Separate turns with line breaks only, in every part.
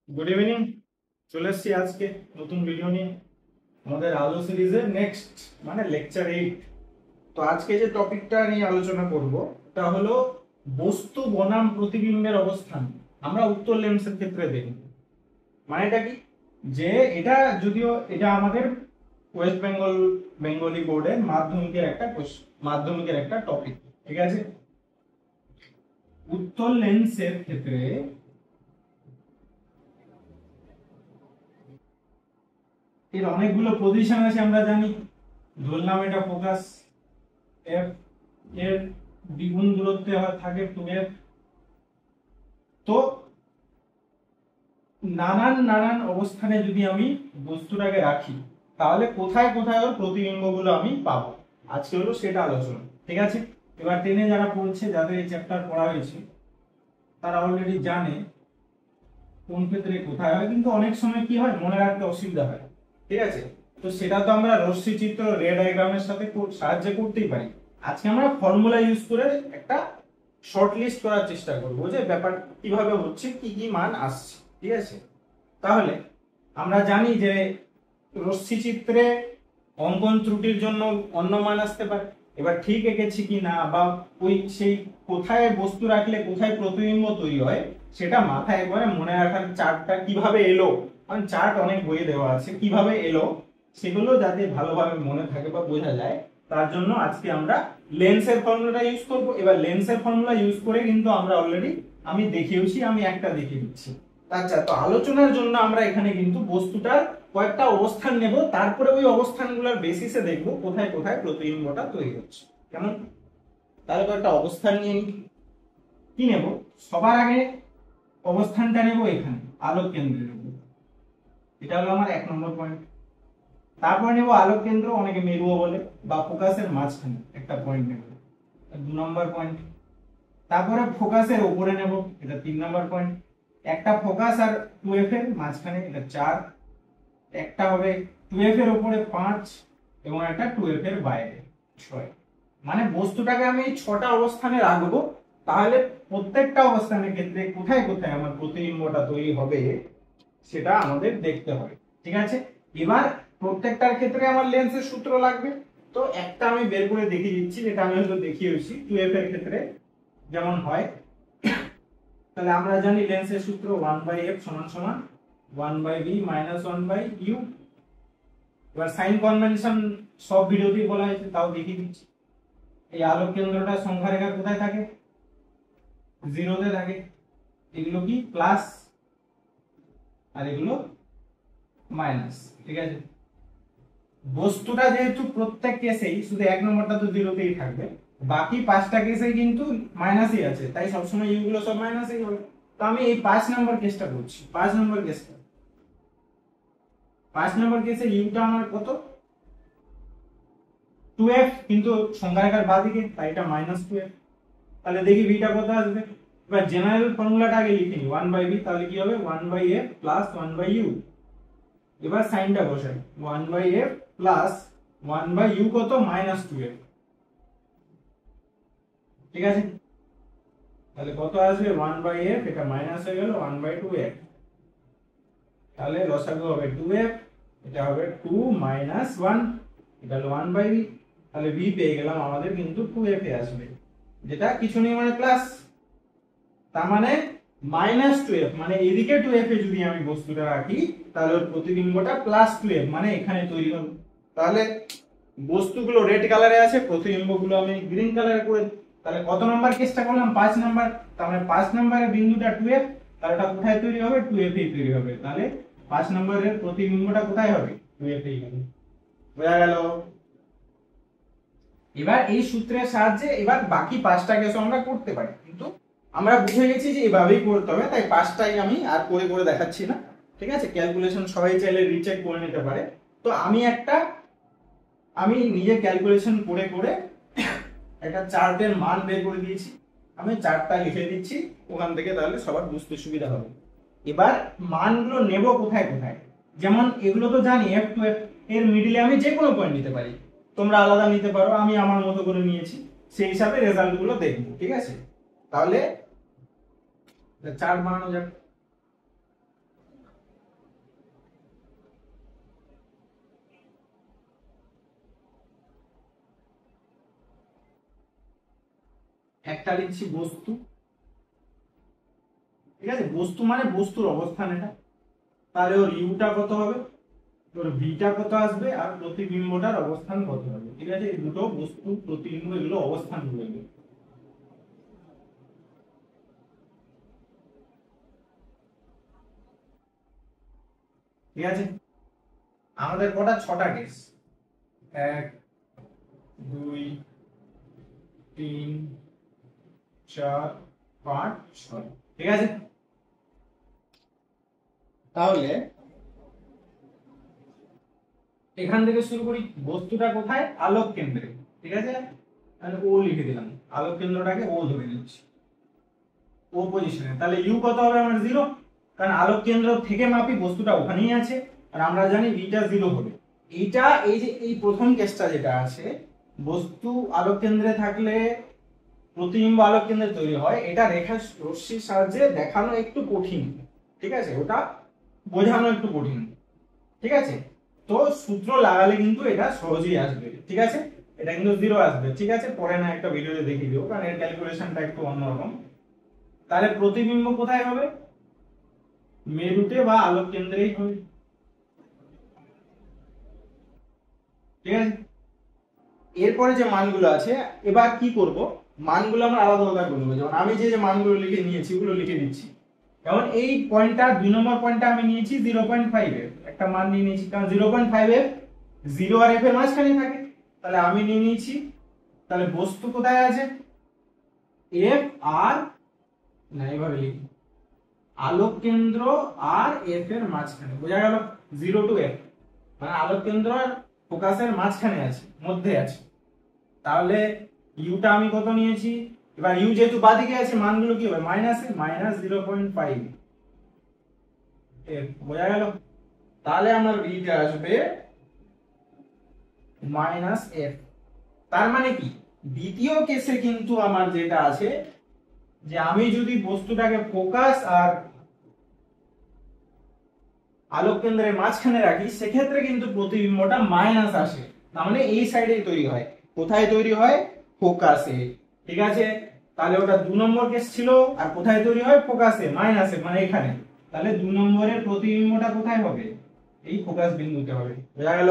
Good evening. চলে এসেছি আজকে নতুন ভিডিও নিয়ে আমাদের আলো সিরিজের নেক্সট মানে লেকচার 8। তো আজকে যে টপিকটা নিয়ে আলোচনা করব তা হলো বস্তু বনাম প্রতিবিম্বের অবস্থান আমরা উত্তর লেন্সের ক্ষেত্রে দেখব। মানেটা কি, যে এটা যদিও এটা আমাদের ওয়েস্ট বেঙ্গলি বোর্ডের মাধ্যমিকের একটা টপিক, ঠিক আছে। উত্তর লেন্সের ক্ষেত্রে এর অনেকগুলো পজিশন আছে আমরা জানি। ধরলাম এটা ফোকাস এফ, এর দ্বিগুণ দূরত্বে থাকে 2f। তো নানান অবস্থানে যদি আমি বস্তুটাকে রাখি তাহলে কোথায় কোথায় ওর প্রতিবিম্বগুলো আমি পাবো, আজকে হলো সেটা আলোচনা, ঠিক আছে। এবার টেনে যারা পড়ছে, যাদের এই চ্যাপ্টার পড়া হয়েছে, তারা অলরেডি জানে কোন ক্ষেত্রে কোথায় হয়, কিন্তু অনেক সময় কি হয় মনে রাখতে অসুবিধা হয়, ঠিক আছে। তো সেটা তো আমরা রশ্মি চিত্র রে ডায়াগ্রামের সাথে সাহায্যে করতেই পারি। আজকে আমরা ফর্মুলা ইউজ করে একটা শর্ট লিস্ট করার চেষ্টা করব যে ব্যাপার কিভাবে হচ্ছে, কি কি মান আসছে, ঠিক আছে। তাহলে আমরা জানি যে রশ্মি চিত্রে অঙ্কন ত্রুটির জন্য অন্য মান আসতে পারে। এবার ঠিক এঁকেছি কি না, বা ওই সেই কোথায় বস্তু রাখলে কোথায় প্রতিবিম্ব তৈরি হয় সেটা মাথায় একবারে মনে রাখার, চার্টটা কিভাবে এলো, কারণ চার্ট অনেক বইয়ে দেওয়া আছে, কিভাবে এলো সেগুলো যাতে ভালোভাবে মনে থাকে বা বোঝা যায়, তার জন্য আজকে আমরা লেন্সের ফর্মুলাটা ইউজ করব। এবার লেন্সের ফর্মুলা ইউজ করে কিন্তু আমরা অলরেডি আমি দেখিয়েছি, আমি একটা দেখিয়ে দিচ্ছি। আচ্ছা, তো আলোচনার জন্য আমরা এখানে কিন্তু বস্তুটার কয়েকটা অবস্থান নেব, তারপরে ওই অবস্থানগুলোর বেসিসে দেখব কোথায় কোথায় প্রতিবিম্বটা তৈরি হচ্ছে, কেমন। তাহলে কয়েকটা অবস্থান নিয়ে কি নেব, সবার আগে অবস্থানটা নেব এখানে আলোক কেন্দ্রের উপর, এটা হলো আমার 1 নম্বর পয়েন্ট। তারপর নেব আলোক কেন্দ্র, অনেকে মেরুও বলে, বা ফোকাসের মাঝখানে একটা পয়েন্ট নেব, 2 নম্বর পয়েন্ট। তারপরে ফোকাসের উপরে নেব, এটা 3 নম্বর পয়েন্ট। একটা ফোকাস আর 2f এর মাঝখানে, এটা 4। একটা হবে 2f এর উপরে 5 এবং একটা 2f এর বাইরে 6। মানে বস্তুটাকে আমি 6টা অবস্থানে রাখবো, তাহলে প্রত্যেকটা অবস্থানের ক্ষেত্রে কোথায় কোথায় আমার প্রতিবিম্বটা তৈরি হবে সেটা আমাদের দেখতে হবে, ঠিক আছে। এবার প্রত্যেকটার ক্ষেত্রে আমার লেন্সের সূত্র লাগবে। তো একটা আমি বের করে দেখিয়ে দিচ্ছি, যেটা আমি হয়তো দেখিয়েছি 2f এর ক্ষেত্রে যেমন হয়। তাহলে আমরা জানি লেন্সের সূত্র 1/f সমান সমান 1/b মাইনাস 1/u। এবার সাইন কনভেনশন সব ভিডিওতেই বলা হয়েছে, তাও দেখিয়ে দিচ্ছি। এই আলোক কেন্দ্রটা সংখ্যা রেখা কোথায় থাকে, 0 তে থাকে। এগুলো কি প্লাস আর এগুলো মাইনাস, ঠিক আছে। বস্তুটা যেহেতু প্রত্যেক কেসেই শুধু 1 নম্বরটা তো 0তেই থাকবে, বাকি 5টা কেসে কিন্তু মাইনাসই আছে, তাই সবসময় ইউ গুলো সব মাইনাসই হবে। তো আমি এই 5 নম্বর কেসটা করছি। 5 নম্বর কেসে ইউটা আমার কত, 2f, কিন্তু সংখ্যা রেখার বাঁদিকে, তাই এটা -2f। তাহলে দেখি বিটা কত আসবে। এবার জেনারেল ফর্মুলাটা আগে লিখে নি, 1/b, তাহলে কি হবে 1/f প্লাস 1/u। এবার সাইনটা বসাই, 1/f প্লাস 1/u কত, -2f, ঠিক আছে। তাহলে কত আসবে 1/f, এটা মাইনাস হয়ে গেল 1/2f, তাহলে লসাগু হবে 2f, এটা হবে 2 মাইনাস 1, এটা হলো 1/b। তাহলে b পেয়ে গেলাম, আমাদের কিন্তু 2f এ আসবে, যেটা কিছু নেই মানে প্লাস। তার মানে -2f, মানে এদিকে 2f এ যদি আমি বস্তুটা রাখি তাহলে ওর প্রতিবিম্বটা +2f, মানে এখানে তৈরি হবে। তাহলে বস্তুগুলো রেড কালারে আছে, প্রতিবিম্বগুলো আমি গ্রিন কালারে করে দিই। তাহলে কত নাম্বার কেসটা করলাম, 5 নাম্বার। তার মানে 5 নম্বরের বিন্দুটা 2f, তাহলে এটা কোথায় তৈরি হবে, 2f এ তৈরি হবে। তাহলে 5 নম্বরের প্রতিবিম্বটা কোথায় হবে, 2f এ হবে। বোঝা গেল। এবার এই সূত্রের সাহায্যে এবার বাকি 5টা কেসও আমরা করতে পারি, কিন্তু আমরা বুঝে গেছি যে এভাবেই করতে হবে, তাই 5টাই আমি আর করে করে দেখাচ্ছি না, ঠিক আছে। ক্যালকুলেশন সবাই চাইলে রিচেক করে নিতে পারে। তো আমি নিজে ক্যালকুলেশন করে করে একটা চার্টের মান বের করে দিয়েছি, আমি চার্টটা লিখে দিচ্ছি ওখান থেকে, তাহলে সবার বুঝতে সুবিধা হবে। এবার মানগুলো নেব কোথায় কোথায়, যেমন এগুলো তো জানি f2f, এর মিডিলে আমি যে কোনো পয়েন্ট নিতে পারি, তোমরা আলাদা নিতে পারো, আমি আমার মতো করে নিয়েছি, সেই হিসাবে রেজাল্ট গুলো দেখবো, ঠিক আছে। তাহলে চার্ট বানানো যাক। একটা লিখছি বস্তু, ঠিক আছে, বস্তু মানে বস্তুর অবস্থান এটা। তাহলে ওর ইউটা কত হবে, ওর ভিটা কত আসবে, আর প্রতিবিম্বটার অবস্থান কত হবে। ঠিক আছে, এই দুটো বস্তু প্রতিবিম্ব এগুলো অবস্থান বলবে। ঠিক আছে, আমাদের কটা, 6টা কেস, 1 2 3 4 5 6। ঠিক আছে, তাহলে এখান থেকে শুরু করি। বস্তুটা কোথায়, আলোক কেন্দ্রে। ঠিক আছে, তাহলে ও লিখে দিলাম, আলোক কেন্দ্রটাকে ও ধরে নিচ্ছি, ও পজিশনে। তাহলে ইউ কত হবে আমার 0, কারণ আলোক কেন্দ্র থেকে মাপি, বস্তুটা ওখানেই আছে, আর আমরা জানি ভিটা 0 হবে। এইটা, এই যে এই প্রথম কেসটা যেটা আছে, বস্তু আলোক কেন্দ্রে থাকলে প্রতিবিম্ব আলোক কেন্দ্রে তৈরি হয়, এটা রেখা রশ্মির সাহায্যে দেখানো একটু কঠিন। ঠিক আছে, ওটা বোঝানো একটু কঠিন। ঠিক আছে, তো সূত্র লাগালে কিন্তু এটা সহজেই আসবে। ঠিক আছে, এটা কিন্তু 0 আসবে। ঠিক আছে, পরে না একটা ভিডিওতে দেখিয়ে দেবো, কারণ এর ক্যালকুলেশনটা একটু অন্যরকম। তাহলে প্রতিবিম্ব কোথায় হবে, মেরুতে বা আলোক কেন্দ্রেই হবে। ঠিক আছে, এরপরে যে মানগুলো আছে, এবার কি করব, মানগুলো আমরা আলাদা আলাদা করবো। যেমন আমি যে যে মানগুলো লিখে নিয়েছি ওগুলো লিখে দিচ্ছি। যেমন এই পয়েন্টটা, 2 নম্বর পয়েন্টটা আমি নিয়েছি 0.5 এর একটা মান নিয়ে নিয়েছি, কারণ 0.5 এর 0 আর f এর মাঝখানে থাকে। তাহলে আমি নিয়ে নিয়েছি, তাহলে বস্তু কোথায় আছে, f আর, না এইভাবে লিখি, আলোক কেন্দ্র আর f এর মাঝখানে। বোঝা গেল, 0 টু f, মানে আলোক কেন্দ্র আর ফোকাসের মাঝখানে আছে, মধ্যে আছে। তাহলে ইউটা আমি কত নিয়েছি, এবার ইউ যেহেতু বাদিকে আছে, মানগুলো কি হবে, মাইনাসে, -0.5 এফ। বোঝা গেল, তাহলে আমার ভিটা আসবে -f। তার মানে কি, দ্বিতীয় কেসে কিন্তু আমার যেটা আছে, যে আমি যদি বস্তুটাকে ফোকাস আর আলোক কেন্দ্রের মাঝখানে রাখি, সেক্ষেত্রে কিন্তু প্রতিবিম্বটা মাইনাস আসে। তার মানে এই সাইডেই তৈরি হয়। কোথায় তৈরি হয়, ফোকাসে। ঠিক আছে, তাহলে ওটা 2 নম্বর কেস ছিল। আর কোথায় তৈরি হয়, ফোকাসে, মাইনাসে, মানে এখানে। তাহলে 2 নম্বরের প্রতিবিম্বটা কোথায় হবে, এই ফোকাস বিন্দুতে হবে। বোঝা গেল?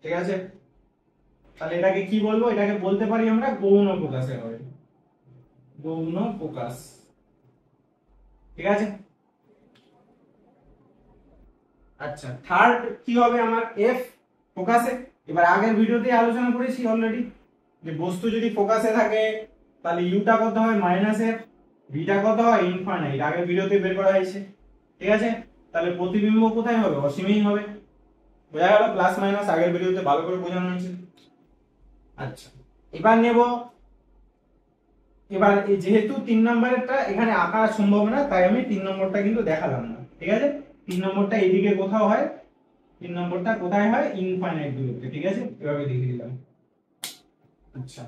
ঠিক আছে, তাহলে এটাকে কি বলবো, এটাকে বলতে পারি আমরা গৌণ ফোকাসে হবে, গৌণ ফোকাস। ঠিক আছে, আচ্ছা, থার্ড কি হবে আমার, এফ ফোকাসে। এবার আগের ভিডিওতে আলোচনা করেছি অলরেডি, যে বস্তু যদি ফোকাসে থাকে তাহলে ইউটা কত হয়, -f, ভিটা কত হয়, ইনফাইনাইট। আগের ভিডিওতে বের করা হয়েছে। ঠিক আছে, তাহলে প্রতিবিম্ব কোথায় হবে, অসীমেই হবে। বোঝা গেল, প্লাস মাইনাস আগের ভিডিওতে ভালো করে বোঝানো হয়েছে। আচ্ছা, এবার নেব, এবার যেহেতু 3 নম্বরেরটা এখানে আঁকা সম্ভব না, তাই আমি 3 নম্বরটা কিন্তু দেখালাম না। ঠিক আছে, 3 নম্বরটা এদিকে কোথাও হয়, 3 নম্বরটা কোথায় হয়, ইনফাইনাইট দূরত্বে। ঠিক আছে, এভাবে লিখে দিলাম। আচ্ছা,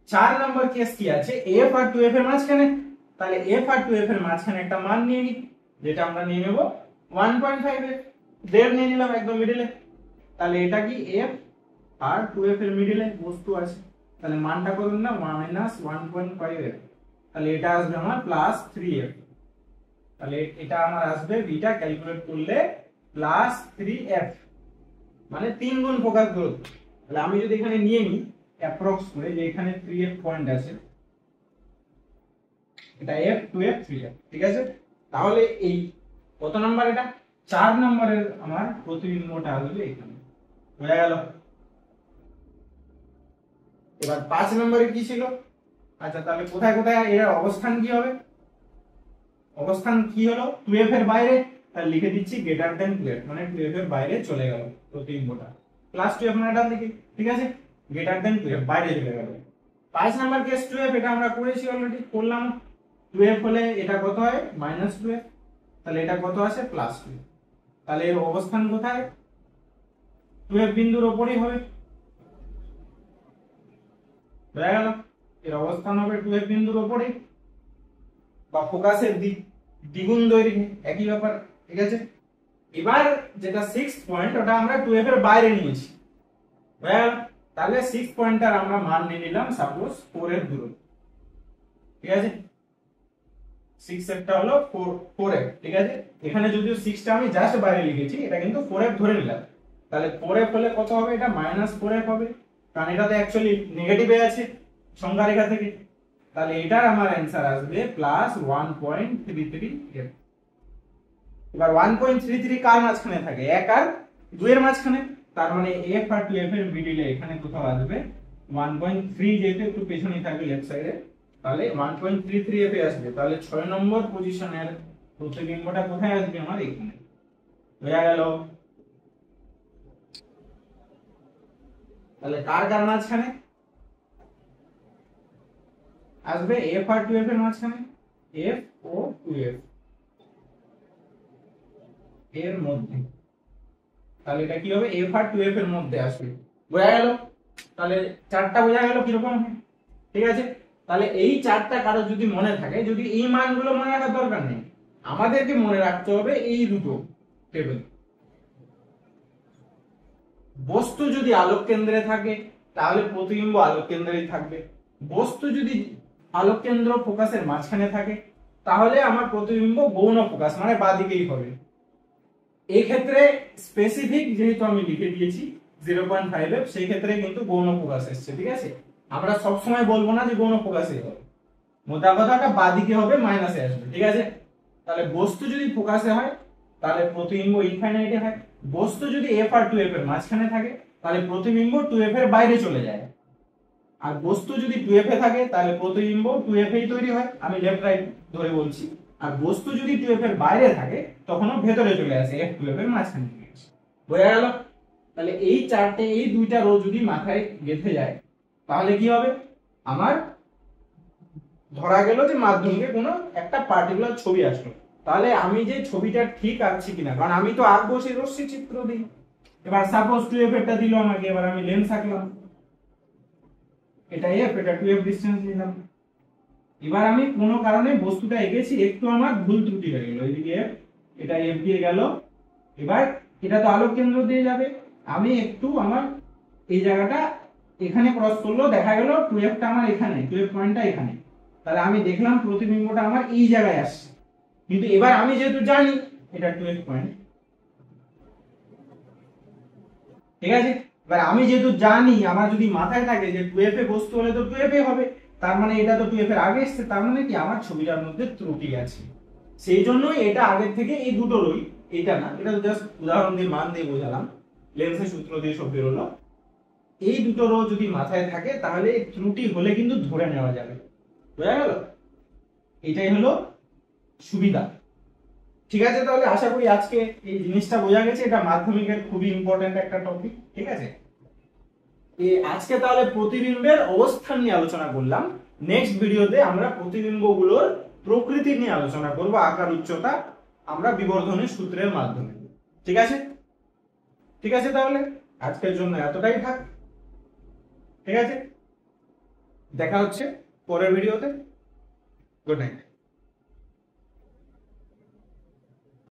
4 নম্বর কেস কি আছে, f আর 2f এর মাঝখানে। তাহলে f আর 2f এর মাঝখানে একটা মান নিয়ে নিই, যেটা আমরা নিয়ে নেব 1.5 এর, দেড় নিয়ে নিলাম একদম মিডলে। তাহলে এটা কি, f আর 2f এর মিডলে বস্তু আছে। তাহলে মানটা কত না, -1.5 এর। তাহলে এটা আসবে আমার +3f। তাহলে এটা আমার আসবে, বিটা ক্যালকুলেট করলে +3f, মানে 3 গুণ ফোকাস দূরত্ব। তাহলে আমি যদি এখানে নিয়ে নিই অ্যাপ্রক্স করে, যে এখানে 3f পয়েন্ট আছে, এটা f 2f 3f। ঠিক আছে, তাহলে এই কত নাম্বার, এটা 4 নম্বরের আমার প্রতিবিম্বটা আসবে এখানে। বোঝা গেল? এবার 5 নম্বরে কি ছিল, আচ্ছা, তাহলে কোথায় কোথায় এর অবস্থান কি হবে, অবস্থান কি হলো, 2f এর বাইরে। তাহলে লিখে দিচ্ছি গ্রেটার দ্যান 2f, মানে 2f এর বাইরে চলে গেল প্রতিবিম্বটা, +2f মানে ডান দিকে। ঠিক আছে, গ্রেটার দ্যান 2f, বাইরে চলে গেল। 5 নাম্বার কেস 2f, এটা আমরা করেছি অলরেডি, করলাম। 2f হলে এটা কত হয়, -2f। তাহলে এটা কত আসে, +2। তাহলে এর অবস্থান কোথায়, 2f বিন্দুর উপরেই হবে। বোঝা গেল, এর অবস্থান হবে 2f বিন্দুর উপরেই, বা ফোকাসের দ্বিগুণ দৈর্ঘ্যে, একই ব্যাপার। ঠিক আছে, এবার যেটা 6th পয়েন্ট, ওটা আমরা 2f এর বাইরে নিয়েছি। তাহলে 6 পয়েন্টার আমরা মান নিয়ে নিলাম সাপোজ 4 এর দূরত্ব, ঠিক আছে। 6 এরটা হলো 4 এর, ঠিক আছে। এখানে যদিও 6 টা আমি জাস্ট বাইরে লিখেছি, এটা কিন্তু 4 এর ধরে নিলাম। তাহলে 4 এর হলে কত হবে? এটা -4 এর হবে, কারণ এটাতে অ্যাকচুয়ালি নেগেটিভে আছে সংখ্যা রেখা থেকে। তাহলে এটার আমার অ্যানসার আসবে +1.33 f। এবার 1.33 কার মাঝখানে থাকে? 1 আর 2 এর মাঝখানে। তার মানে f আর 2f এর মিডলে এখানে কোথাও আসবে 1.3, যেহেতু একটু পেছনে থাকবে লেফট সাইডে, তাহলে 1.33 f এ আসবে। তাহলে 6 নম্বর পজিশনের প্রতিবিম্বটা কোথায় আসবে? আমার এখানে। হয়ে গেল। তাহলে কার কার মাঝখানে আসবে? f আর 2f এর মাঝখানে, f ও 2f এর মধ্যে। তাহলে এটা কি হবে? f আর 2f এর মধ্যে আসবে। বোঝা গেল? তাহলে চারটা বোঝা গেল কিরকম হবে, ঠিক আছে। তাহলে এই চারটা কারো যদি মনে থাকে, যদি এই মানগুলো মনে রাখার দরকার নেই, আমাদেরকে মনে রাখতে হবে এই দুটো টেবিল। বস্তু যদি আলোক কেন্দ্রে থাকে তাহলে প্রতিবিম্ব আলোক কেন্দ্রেই থাকবে। বস্তু যদি আলোক কেন্দ্র ফোকাসের মাঝখানে থাকে তাহলে আমার প্রতিবিম্ব গৌণ ফোকাস মানে বাঁদিকেই হবে। এই ক্ষেত্রে স্পেসিফিক যেহেতু আমি লিখে দিয়েছি 0.5f, সেই ক্ষেত্রে কিন্তু গৌণ ফোকাস এসেছে, ঠিক আছে। আমরা সব সময় বলবো না যে গৌণ ফোকাসই হবে, মোটা কথাটা বাঁদিকে হবে, মাইনাসে আসবে, ঠিক আছে। তাহলে বস্তু যদি ফোকাসে হয় তাহলে প্রতিবিম্ব ইনফাইনাইটে হয়। বস্তু যদি f আর 2f এর মাঝখানে থাকে তাহলে প্রতিবিম্ব 2f এর বাইরে চলে যায়। আর বস্তু যদি 2f এ থাকে তাহলে প্রতিবিম্ব 2f এই তৈরি হয়, আমি লেফট রাইট ধরে বলছি। আর বস্তু যদি 2f এর বাইরে থাকে তখনও ভেতরে চলে আসে, f 2f এর মাঝখানে থেকে আসে। বোঝা গেল? তাহলে এই চারটে, এই দুইটা রো যদি মাথায় গেঁথে যায় তাহলে কি হবে? আমার ধরা গেল যে মাধ্যমিকে কোনো একটা পার্টিকুলার ছবি আসলো, তাহলে আমি যে ছবিটা ঠিক আঁকছি কিনা, কারণ আমি তো আঁকবো সেই রশ্মি চিত্র দিই। এবার সাপোজ 2f এরটা দিল আমাকে, এবার আমি লেন্স আঁকলাম, এটা f, এটা 2f ডিসটেন্স নিলাম। এবার আমি কোনো কারণে বস্তুটা এঁকেছি, একটু আমার ভুল ত্রুটি হয়ে গেল, এদিকে f, এটা f দিয়ে গেল। এবার এটা তো আলোক কেন্দ্র দিয়ে যাবে, আমি একটু আমার এই জায়গাটা এখানে ক্রস করলো, দেখা গেল 2f টা আমার এখানে, 2f পয়েন্টটা এখানে। তাহলে আমি দেখলাম প্রতিবিম্বটা আমার এই জায়গায় আসছে, কিন্তু এবার আমি যেহেতু জানি এটা 2f পয়েন্ট, ঠিক আছে। এবার আমি যেহেতু জানি, আমার যদি মাথায় থাকে যে 2f এ বস্তু হলে তো 2f এ হবে, তার মানে এটা তো 2f এর আগে এসেছে, তার মানে কি আমার ছবিটার মধ্যে ত্রুটি আছে। সেই জন্যই এটা আগের থেকে এই দুটো রই, এটা না, এটা জাস্ট উদাহরণ দিয়ে মান দিয়ে বোঝালাম, লেন্সের সূত্র দিয়ে সব বেরোলো। এই দুটো রো যদি মাথায় থাকে তাহলে ত্রুটি হলে কিন্তু ধরে নেওয়া যাবে। বোঝা গেল? এটাই হলো সুবিধা, ঠিক আছে। তাহলে আশা করি আজকে এই জিনিসটা বোঝা গেছে, এটা মাধ্যমিকের খুবই ইম্পর্টেন্ট একটা টপিক, ঠিক আছে। আজকে তাহলে প্রতিবিম্বের অবস্থান নিয়ে আলোচনা করলাম। নেক্সট ভিডিওতে আমরা প্রতিবিম্বগুলোর প্রকৃতি নিয়ে আলোচনা করব, আকার উচ্চতা আমরা বিবর্ধনের সূত্রের মাধ্যমে, ঠিক আছে। ঠিক আছে, তাহলে আজকের জন্য এতটাই থাক, ঠিক আছে। দেখা হচ্ছে পরের ভিডিওতে। Good night.